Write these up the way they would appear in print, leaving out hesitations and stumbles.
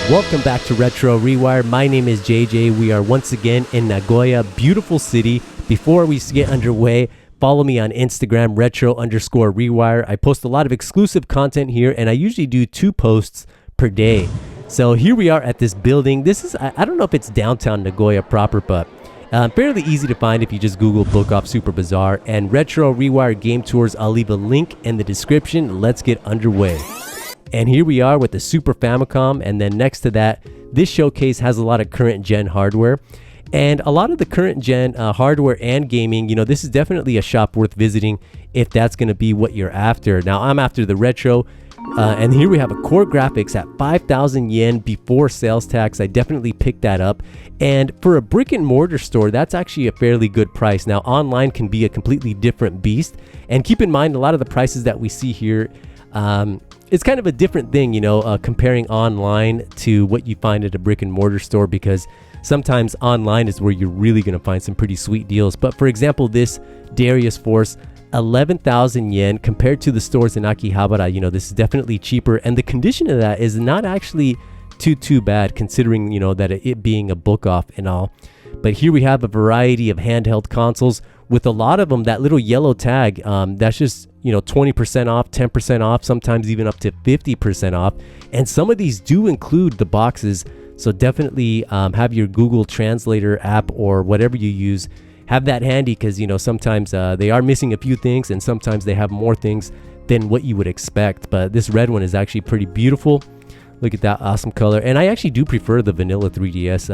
Welcome back to Retro Rewire. My name is JJ. We are once again in Nagoya, beautiful city. Before we get underway, follow me on Instagram, retro_rewire. I post a lot of exclusive content here, and I usually do 2 posts per day. So here we are at this building. This is, I don't know if it's downtown Nagoya proper, but fairly easy to find if you just Google Book OFF Super Bazaar and Retro Rewire Game Tours. I'll leave a link in the description. Let's get underway. And here we are with the Super Famicom, and then next to that, this showcase has a lot of current gen hardware. And a lot of the current gen hardware and gaming, this is definitely a shop worth visiting if that's going to be what you're after. Now, I'm after the retro, and here we have a Core Graphics at 5,000 yen before sales tax. I definitely picked that up. And for a brick and mortar store, that's actually a fairly good price. Now, online can be a completely different beast. And keep in mind, a lot of the prices that we see here, it's kind of a different thing, comparing online to what you find at a brick and mortar store, because sometimes online is where you're really going to find some pretty sweet deals. But for example, this Darius Force, 11,000 yen compared to the stores in Akihabara. This is definitely cheaper, and the condition of that is not actually too bad, considering that it being a book off and all. But here we have a variety of handheld consoles, with a lot of them that little yellow tag, that's just 20% off, 10% off, sometimes even up to 50% off. And some of these do include the boxes, so definitely have your Google Translator app or whatever you use, have that handy, because sometimes they are missing a few things, and sometimes they have more things than what you would expect. But this red one is actually pretty beautiful. Look at that awesome color. And I actually do prefer the vanilla 3DS,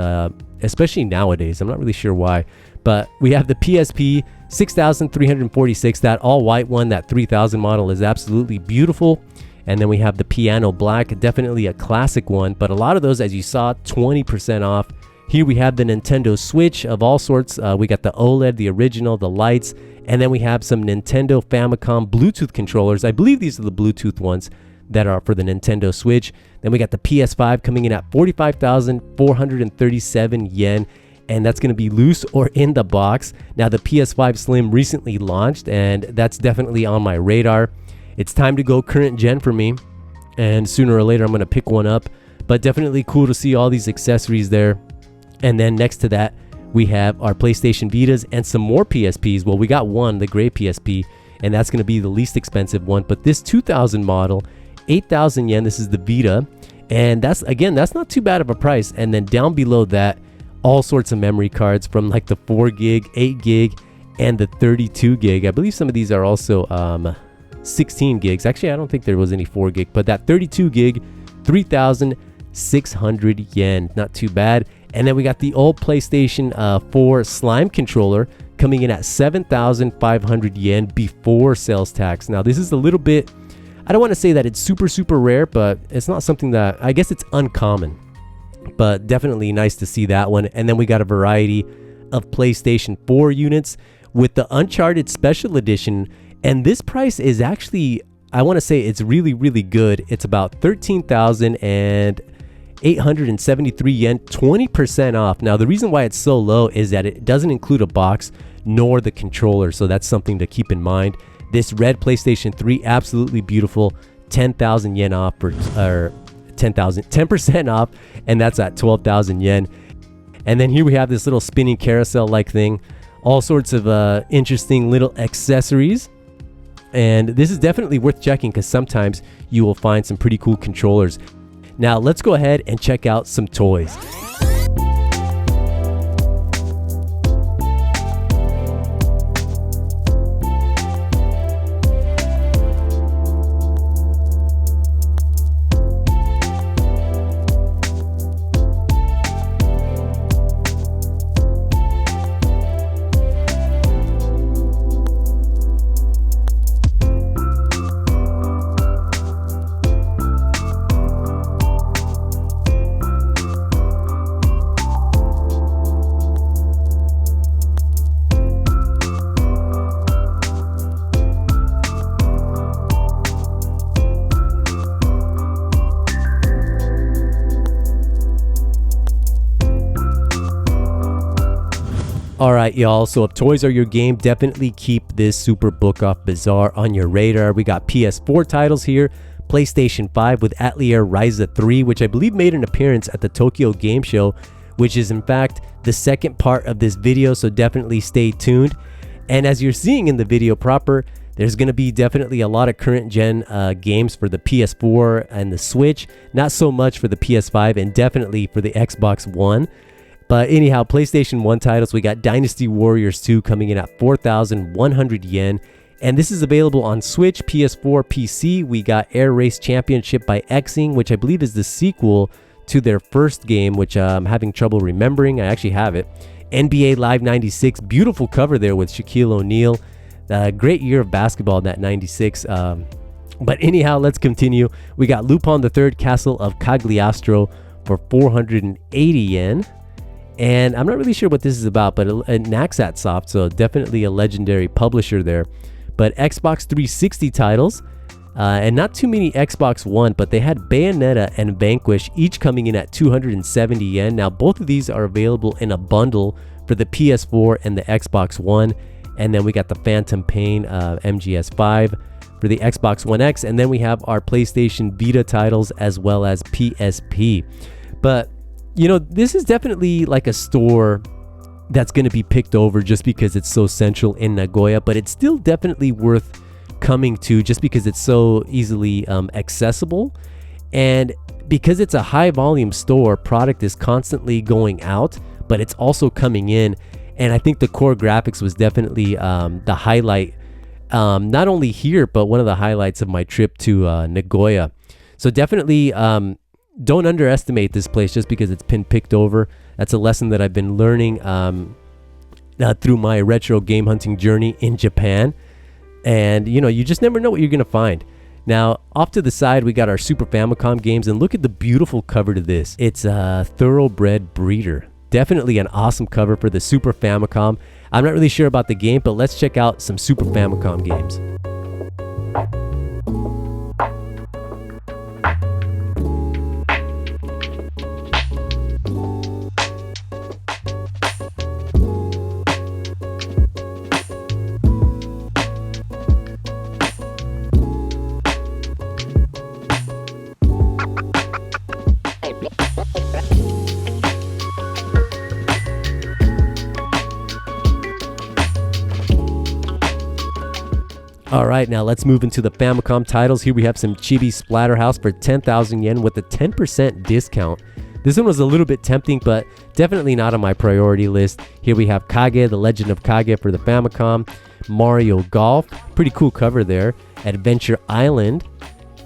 especially nowadays. I'm not really sure why. But we have the PSP 6346, that all white one, that 3000 model is absolutely beautiful. And then we have the Piano Black, definitely a classic one. But a lot of those, as you saw, 20% off. Here we have the Nintendo Switch of all sorts. We got the OLED, the original, the lights. And then we have some Nintendo Famicom Bluetooth controllers. I believe these are the Bluetooth ones that are for the Nintendo Switch. Then we got the PS5 coming in at 45,437 yen, and that's going to be loose or in the box. Now, the PS5 Slim recently launched, and that's definitely on my radar. It's time to go current gen for me, and sooner or later I'm going to pick one up. But definitely cool to see all these accessories there. And then next to that, we have our PlayStation Vitas and some more PSPs. Well, we got one, the gray PSP, and that's going to be the least expensive one. But this 2000 model, 8,000 yen, this is the Vita, and that's not too bad of a price. And then down below that, all sorts of memory cards, from like the 4 gig, 8 gig, and the 32 gig. I believe some of these are also 16 gigs. Actually, I don't think there was any 4 gig, but that 32 gig, 3,600 yen, not too bad. And then we got the old PlayStation 4 Slime controller coming in at 7,500 yen before sales tax. Now, this is a little bit, I don't want to say that it's super rare, but it's not something that, I guess it's uncommon, but definitely nice to see that one. And then we got a variety of PlayStation 4 units with the Uncharted Special Edition. And this price is actually, I want to say it's really good. It's about 13,873 yen, 20% off. Now, the reason why it's so low is that it doesn't include a box nor the controller. So that's something to keep in mind. This red PlayStation 3, absolutely beautiful, 10,000 yen off, or 10% off, and that's at 12,000 yen. And then here we have this little spinning carousel-like thing, all sorts of interesting little accessories. And this is definitely worth checking, because sometimes you will find some pretty cool controllers. Now, let's go ahead and check out some toys. Alright, y'all, so if toys are your game, definitely keep this Super Book OFF Bazaar on your radar. We got PS4 titles here, PlayStation 5 with Atelier Ryza 3, which I believe made an appearance at the Tokyo Game Show, which is in fact the second part of this video, so definitely stay tuned. And as you're seeing in the video proper, there's going to be definitely a lot of current gen games for the PS4 and the Switch, not so much for the PS5 and definitely for the Xbox One. But anyhow, PlayStation 1 titles, we got Dynasty Warriors 2 coming in at 4,100 yen. And this is available on Switch, PS4, PC. We got Air Race Championship by Xing, which I believe is the sequel to their first game, which I'm having trouble remembering. I actually have it. NBA Live 96, beautiful cover there with Shaquille O'Neal. Great year of basketball in that 96. But anyhow, let's continue. We got Lupin the Third Castle of Cagliostro for 480 yen. And I'm not really sure what this is about, but Naxat Soft, so definitely a legendary publisher there. But Xbox 360 titles, and not too many Xbox One, but they had Bayonetta and Vanquish, each coming in at 270 yen. Now, both of these are available in a bundle for the PS4 and the Xbox One. And then we got the Phantom Pain MGS5 for the Xbox One X. And then we have our PlayStation Vita titles as well as PSP. But, you know, this is definitely like a store that's going to be picked over just because it's so central in Nagoya. But it's still definitely worth coming to just because it's so easily accessible. And because it's a high volume store, product is constantly going out, but it's also coming in. And I think the core graphics was definitely the highlight, not only here, but one of the highlights of my trip to Nagoya. So definitely don't underestimate this place just because it's been picked over. That's a lesson that I've been learning through my retro game hunting journey in Japan. And, you know, you just never know what you're going to find. Now, off to the side, we got our Super Famicom games. And look at the beautiful cover to this. It's a Thoroughbred Breeder. Definitely an awesome cover for the Super Famicom. I'm not really sure about the game, but let's check out some Super Famicom games. All right, now let's move into the Famicom titles. Here we have some Chibi Splatterhouse for 10,000 yen with a 10% discount. This one was a little bit tempting, but definitely not on my priority list. Here we have Kage, The Legend of Kage for the Famicom. Mario Golf, pretty cool cover there. Adventure Island.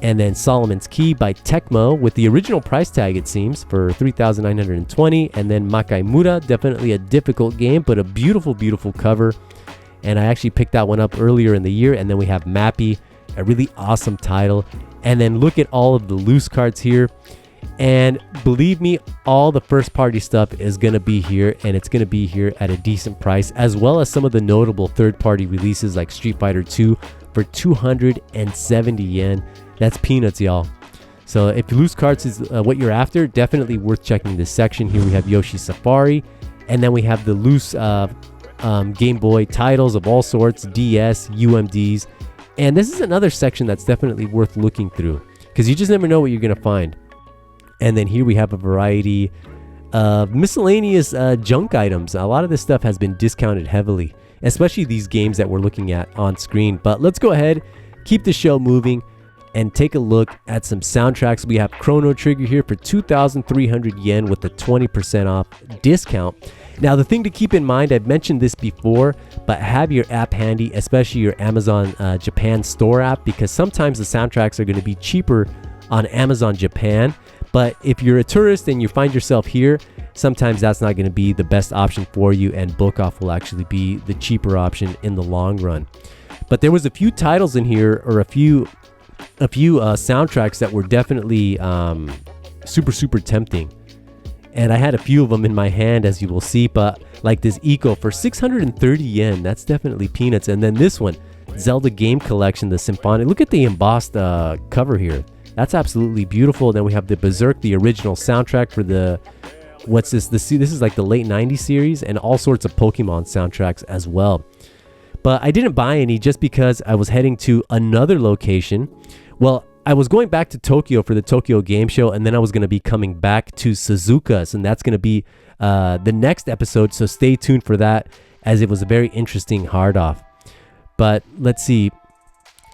And then Solomon's Key by Tecmo with the original price tag, it seems, for 3,920. And then Makaimura, definitely a difficult game, but a beautiful, beautiful cover. And I actually picked that one up earlier in the year. And then we have Mappy, a really awesome title. And then look at all of the loose cards here. And believe me, all the first party stuff is going to be here. And it's going to be here at a decent price, as well as some of the notable third party releases like Street Fighter 2 for 270 yen. That's peanuts, y'all. So if loose cards is what you're after, definitely worth checking this section. Here we have Yoshi Safari. And then we have the loose Game Boy titles of all sorts, DS, UMDs. And this is another section that's definitely worth looking through because you just never know what you're going to find. And then here we have a variety of miscellaneous junk items. A lot of this stuff has been discounted heavily, especially these games that we're looking at on screen. But let's go ahead, keep the show moving, and take a look at some soundtracks. We have Chrono Trigger here for 2,300 yen with a 20% off discount. Now, the thing to keep in mind, I've mentioned this before, but have your app handy, especially your Amazon Japan store app, because sometimes the soundtracks are going to be cheaper on Amazon Japan. But if you're a tourist and you find yourself here, sometimes that's not going to be the best option for you, and Book Off will actually be the cheaper option in the long run. But there was a few titles in here, or a few soundtracks that were definitely super tempting. And I had a few of them in my hand, as you will see, but like this Eco for 630 yen, that's definitely peanuts. And then this one, Zelda Game Collection, the Symphonic. Look at the embossed cover here. That's absolutely beautiful. Then we have the Berserk, the original soundtrack for the, what's this? This is like the late 90s series, and all sorts of Pokemon soundtracks as well. But I didn't buy any just because I was heading to another location. Well, I was going back to Tokyo for the Tokyo Game Show, and then I was going to be coming back to Suzuka's, and that's going to be the next episode. So stay tuned for that, as it was a very interesting hard off. But let's see.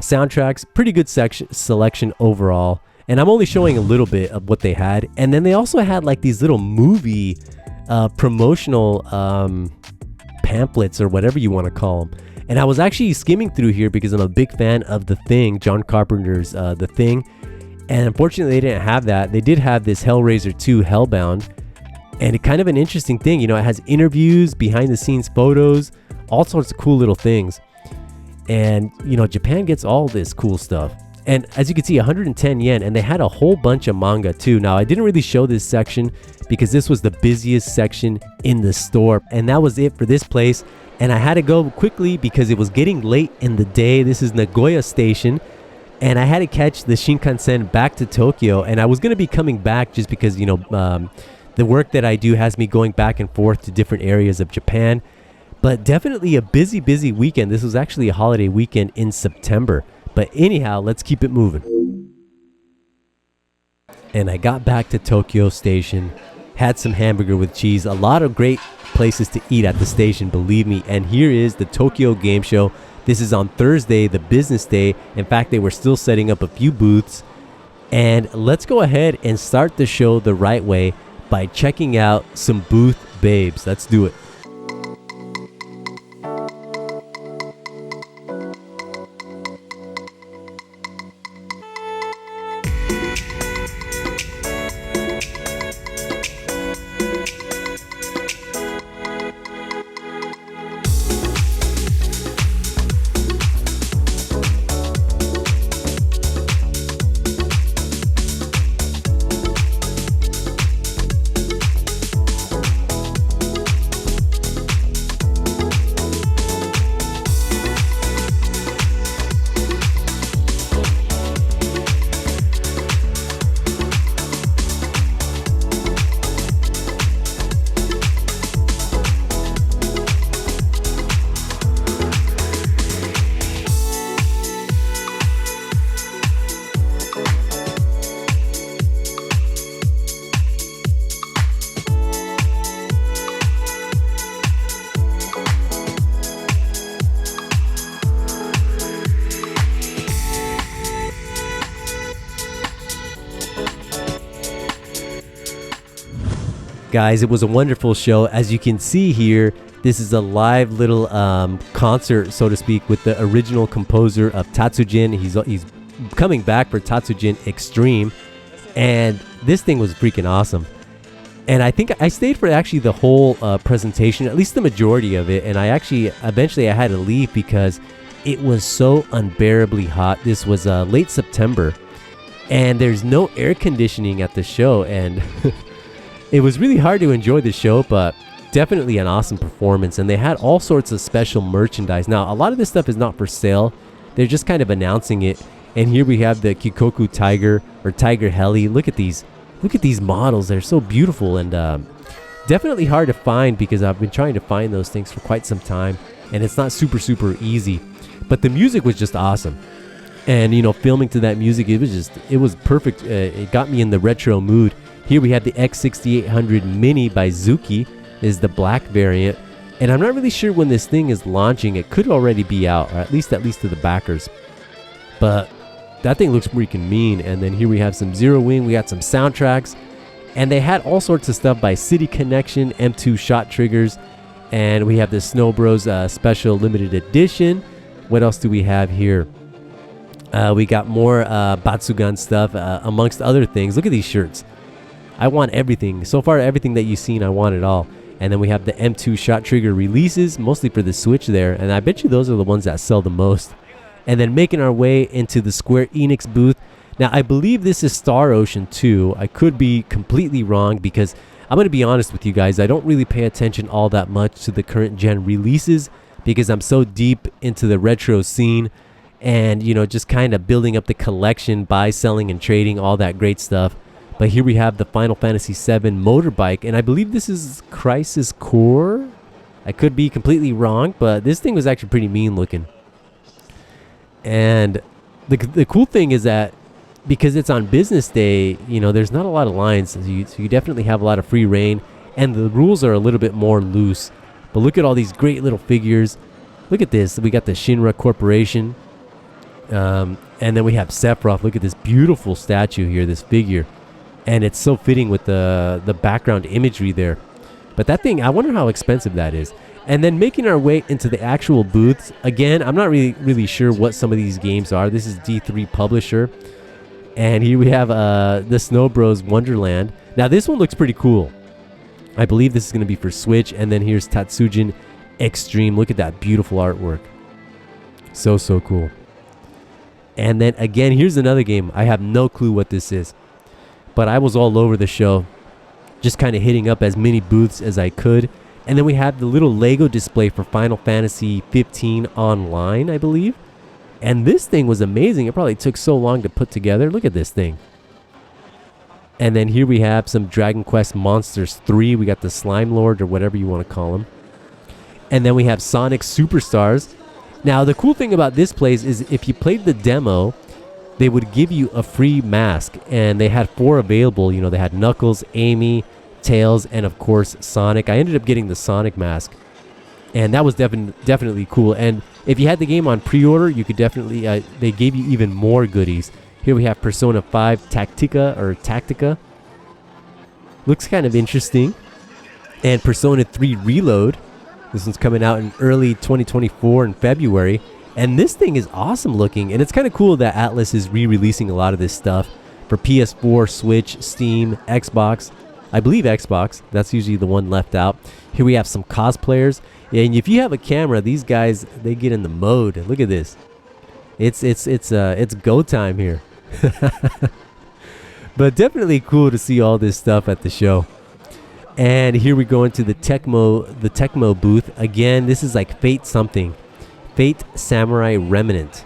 Soundtracks, pretty good selection overall. And I'm only showing a little bit of what they had. And then they also had like these little movie promotional pamphlets or whatever you want to call them. And I was actually skimming through here because I'm a big fan of The Thing, John Carpenter's The Thing. And unfortunately, they didn't have that. They did have this Hellraiser 2 Hellbound. And it kind of an interesting thing. You know, it has interviews, behind the scenes photos, all sorts of cool little things. And, you know, Japan gets all this cool stuff. And as you can see, 110 yen. And they had a whole bunch of manga too. Now, I didn't really show this section because this was the busiest section in the store. And that was it for this place. And I had to go quickly because it was getting late in the day. This is Nagoya Station. And I had to catch the Shinkansen back to Tokyo. And I was going to be coming back just because, you know, the work that I do has me going back and forth to different areas of Japan. But definitely a busy weekend. This was actually a holiday weekend in September. But anyhow, let's keep it moving. And I got back to Tokyo Station, had some hamburger with cheese, a lot of great places to eat at the station, believe me. And here is the Tokyo Game Show. This is on Thursday, the business day. In fact, they were still setting up a few booths. And let's go ahead and start the show the right way by checking out some booth babes. Let's do it. Guys, it was a wonderful show. As you can see here, this is a live little concert, so to speak, with the original composer of Tatsujin. He's coming back for Tatsujin Extreme, and this thing was freaking awesome. And I think I stayed for actually the whole presentation, at least the majority of it. And I actually eventually I had to leave because it was so unbearably hot. This was late September, and there's no air conditioning at the show, and it was really hard to enjoy the show, but definitely an awesome performance. And they had all sorts of special merchandise. Now, a lot of this stuff is not for sale. They're just kind of announcing it. And here we have the Kikoku Tiger or Tiger Heli. Look at these models. They're so beautiful, and definitely hard to find because I've been trying to find those things for quite some time, and it's not super easy. But the music was just awesome. And, you know, filming to that music, it was perfect. It got me in the retro mood. Here we have the X6800 Mini by Zuki, is the black variant. And I'm not really sure when this thing is launching. It could already be out, or at least to the backers. But that thing looks freaking mean. And then here we have some Zero Wing. We got some soundtracks. And they had all sorts of stuff by City Connection, M2 Shot Triggers. And we have the Snow Bros Special Limited Edition. What else do we have here? We got more Batsugan stuff, amongst other things. Look at these shirts. I want everything. So far, everything that you've seen, I want it all. And then we have the M2 Shot Trigger releases, mostly for the Switch there. And I bet you those are the ones that sell the most. And then making our way into the Square Enix booth. Now, I believe this is Star Ocean 2. I could be completely wrong because I'm going to be honest with you guys. I don't really pay attention all that much to the current gen releases because I'm so deep into the retro scene. And, you know, just kind of building up the collection, buy, selling, and trading, all that great stuff. But here we have the Final Fantasy VII motorbike, and I believe this is Crisis Core. I could be completely wrong, but this thing was actually pretty mean looking. And the cool thing is that because it's on business day, there's not a lot of lines. So you definitely have a lot of free reign, and the rules are a little bit more loose. But look at all these great little figures. Look at this. We got the Shinra Corporation. And then we have Sephiroth. Look at this beautiful statue here, this figure. And it's so fitting with the background imagery there. But that thing, I wonder how expensive that is. And then making our way into the actual booths. Again, I'm not really sure what some of these games are. This is D3 Publisher. And here we have the Snow Bros Wonderland. Now this one looks pretty cool. I believe this is going to be for Switch. And then here's Tatsujin Extreme. Look at that beautiful artwork. So cool. And then again, here's another game. I have no clue what this is. But I was all over the show, just kind of hitting up as many booths as I could. And then we have the little Lego display for Final Fantasy 15 Online, I believe. And this thing was amazing. It probably took so long to put together. Look at this thing. And then here we have some Dragon Quest Monsters 3. We got the Slime Lord, or whatever you want to call him. And then we have Sonic Superstars. Now, the cool thing about this place is if you played the demo, they would give you a free mask. And they had 4 available. They had Knuckles, Amy, Tails, and of course Sonic. I ended up getting the Sonic mask. And that was definitely cool. And if you had the game on pre-order, you could definitely... they gave you even more goodies. Here we have Persona 5 Tactica. Looks kind of interesting. And Persona 3 Reload. This one's coming out in early 2024 in February. And this thing is awesome looking. And it's kind of cool that Atlas is re-releasing a lot of this stuff for PS4, Switch, Steam, Xbox. I believe Xbox. That's usually the one left out. Here we have some cosplayers. And if you have a camera, these guys, they get in the mode. Look at this. It's go time here. But definitely cool to see all this stuff at the show. And here we go into the Tecmo booth. Again, this is like Fate something. Fate Samurai Remnant.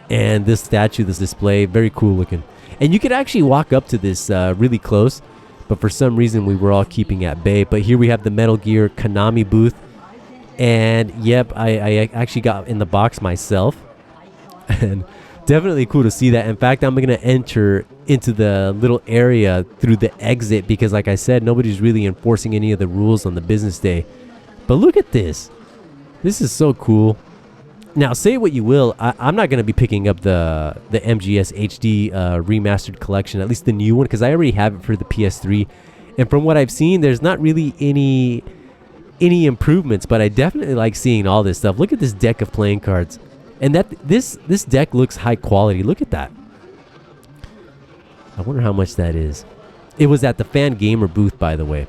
And this statue, this display, very cool looking. And you could actually walk up to this really close. But for some reason, we were all keeping at bay. But here we have the Metal Gear Konami booth. And yep, I actually got in the box myself. And definitely cool to see that. In fact, I'm going to enter into the little area through the exit. Because like I said, nobody's really enforcing any of the rules on the business day. But look at this. This is so cool. Now, say what you will, I'm not going to be picking up the MGS HD remastered collection, at least the new one, because I already have it for the PS3. And from what I've seen, there's not really any improvements, but I definitely like seeing all this stuff. Look at this deck of playing cards. And this deck looks high quality. Look at that. I wonder how much that is. It was at the Fan Gamer booth, by the way.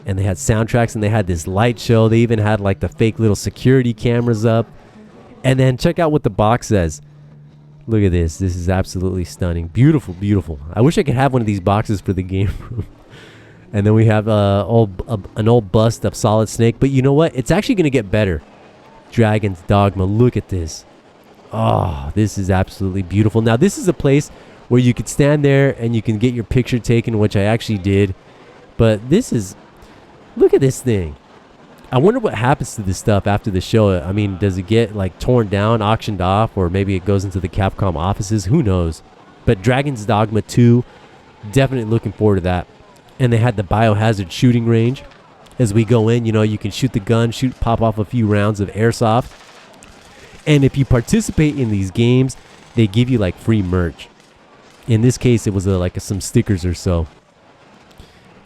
And they had soundtracks, and they had this light show. They even had like the fake little security cameras up. And then check out what the box says. Look at this. This is absolutely stunning. Beautiful, beautiful. I wish I could have one of these boxes for the game room. And then we have an old bust of Solid Snake. But you know what? It's actually going to get better. Dragon's Dogma. Look at this. Oh, this is absolutely beautiful. Now, this is a place where you could stand there and you can get your picture taken, which I actually did. But this is... Look at this thing. I wonder what happens to this stuff after the show. I mean, does it get like torn down, auctioned off, or maybe it goes into the Capcom offices? Who knows? But Dragon's Dogma 2, definitely looking forward to that. And they had the Biohazard shooting range. As we go in, you can shoot the gun, pop off a few rounds of airsoft. And if you participate in these games, they give you like free merch. In this case, it was like some stickers or so.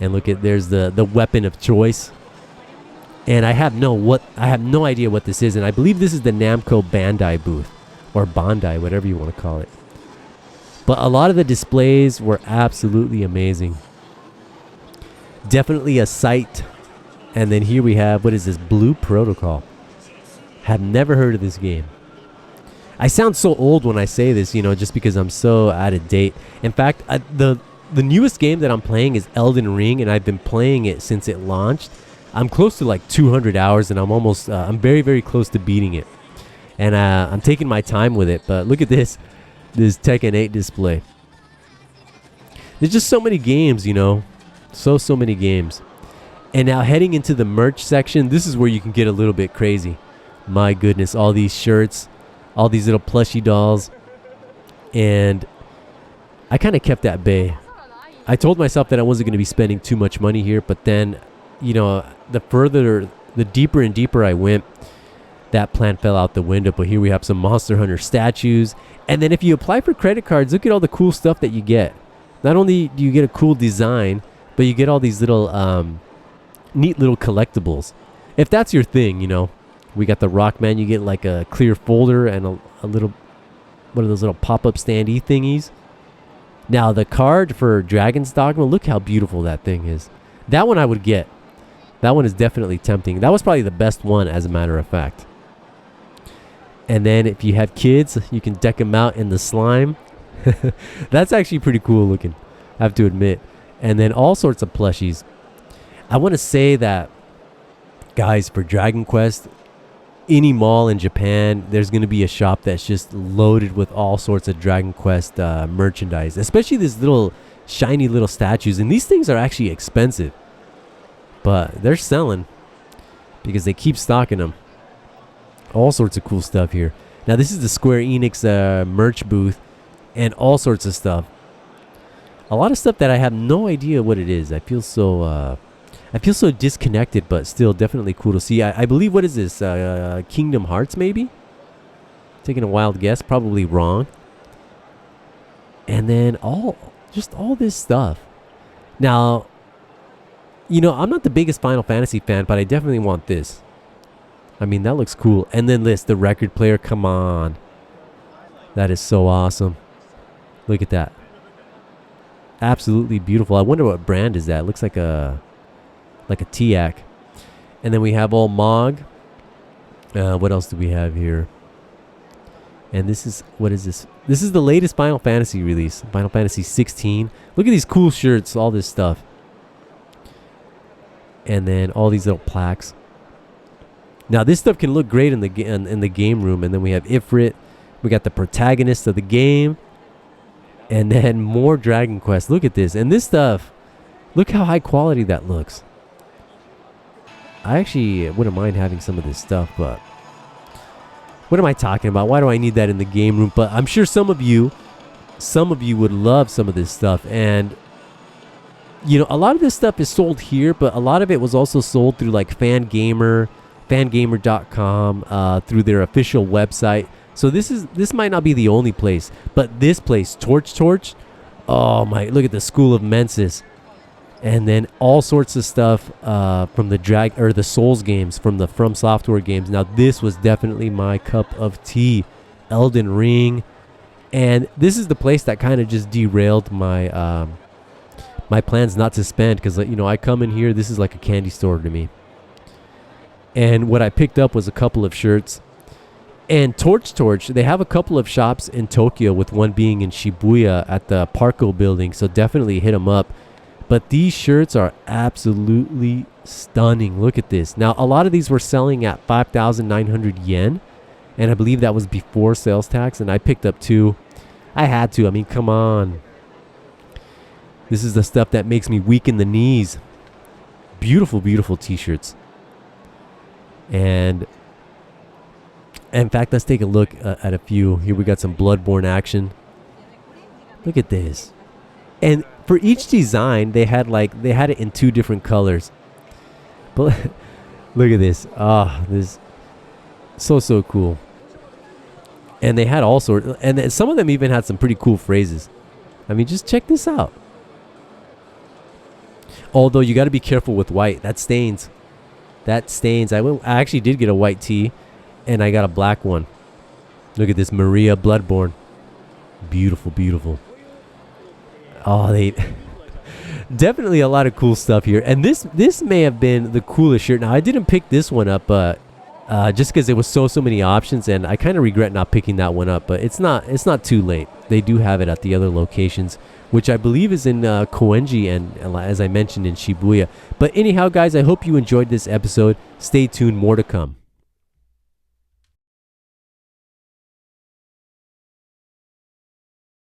And look at, there's the weapon of choice. And I have no idea what this is. And I believe this is the Namco Bandai booth. Or Bandai, whatever you want to call it. But a lot of the displays were absolutely amazing. Definitely a sight. And then here we have, what is this? Blue Protocol. Have never heard of this game. I sound so old when I say this, just because I'm so out of date. In fact, the newest game that I'm playing is Elden Ring. And I've been playing it since it launched. I'm close to like 200 hours, and I'm very, very close to beating it. And I'm taking my time with it. But look at this Tekken 8 display. There's just so many games, so many games. And now heading into the merch section, this is where you can get a little bit crazy. My goodness, all these shirts, all these little plushie dolls. And I kind of kept that bay. I told myself that I wasn't going to be spending too much money here, but then, the deeper and deeper I went, that plan fell out the window. But here we have some Monster Hunter statues. And then if you apply for credit cards, look at all the cool stuff that you get. Not only do you get a cool design, but you get all these little neat little collectibles. If that's your thing, we got the Rockman. You get like a clear folder and a little, one of those little pop-up standee thingies. Now the card for Dragon's Dogma, look how beautiful that thing is. That one I would get. That one is definitely tempting. That was probably the best one, as a matter of fact. And then if you have kids, you can deck them out in the slime. That's actually pretty cool looking, I have to admit. And then all sorts of plushies. I want to say that, guys, for Dragon Quest, any mall in Japan, there's going to be a shop that's just loaded with all sorts of Dragon Quest merchandise. Especially these little shiny little statues. And these things are actually expensive. But they're selling because they keep stocking them. All sorts of cool stuff here. Now this is the Square Enix merch booth. And all sorts of stuff. A lot of stuff that I have no idea what it is. I feel so disconnected, but still definitely cool to see. I believe, what is this? Kingdom Hearts, maybe? Taking a wild guess, probably wrong. And then all this stuff. Now, I'm not the biggest Final Fantasy fan, but I definitely want this. I mean, that looks cool. And then the record player, come on. That is so awesome. Look at that. Absolutely beautiful. I wonder what brand is that. It looks like a TIAC. And then we have all Mog. What else do we have here? And what is this? This is the latest Final Fantasy release. Final Fantasy 16. Look at these cool shirts, all this stuff. And then all these little plaques. Now this stuff can look great in the game room. And then we have Ifrit. We got the protagonist of the game. And then more Dragon Quest. Look at this. And this stuff, look how high quality that looks. I actually wouldn't mind having some of this stuff, but what am I talking about? Why do I need that in the game room? But I'm sure some of you would love some of this stuff. And a lot of this stuff is sold here, but a lot of it was also sold through like fangamer.com, through their official website. So this might not be the only place, but this place, Torch, oh my, look at the School of Mensis. And then all sorts of stuff from the Souls games, from the From Software games. Now this was definitely my cup of tea. Elden Ring. And this is the place that kind of just derailed my my plans not to spend, because I come in here, this is like a candy store to me. And what I picked up was a couple of shirts. And Torch, they have a couple of shops in Tokyo, with one being in Shibuya at the Parco building. So definitely hit them up. But these shirts are absolutely stunning. Look at this. Now, a lot of these were selling at 5,900 yen. And I believe that was before sales tax. And I picked up 2. I had to. I mean, come on. This is the stuff that makes me weak in the knees. Beautiful, beautiful t-shirts. And in fact, let's take a look at a few. Here we got some Bloodborne action. Look at this. And for each design, they had it in 2 different colors. But look at this. This is so cool. And they had all sorts, and some of them even had some pretty cool phrases. I mean, just check this out. Although you got to be careful with white. That stains. I actually did get a white tee, and I got a black one. Look at this, Maria Bloodborne. Beautiful, beautiful. Oh, they definitely a lot of cool stuff here. And this may have been the coolest shirt. Now, I didn't pick this one up, but just because there was so many options, and I kind of regret not picking that one up. But it's not too late. They do have it at the other locations, which I believe is in Koenji and, as I mentioned, in Shibuya. But anyhow, guys, I hope you enjoyed this episode. Stay tuned, more to come.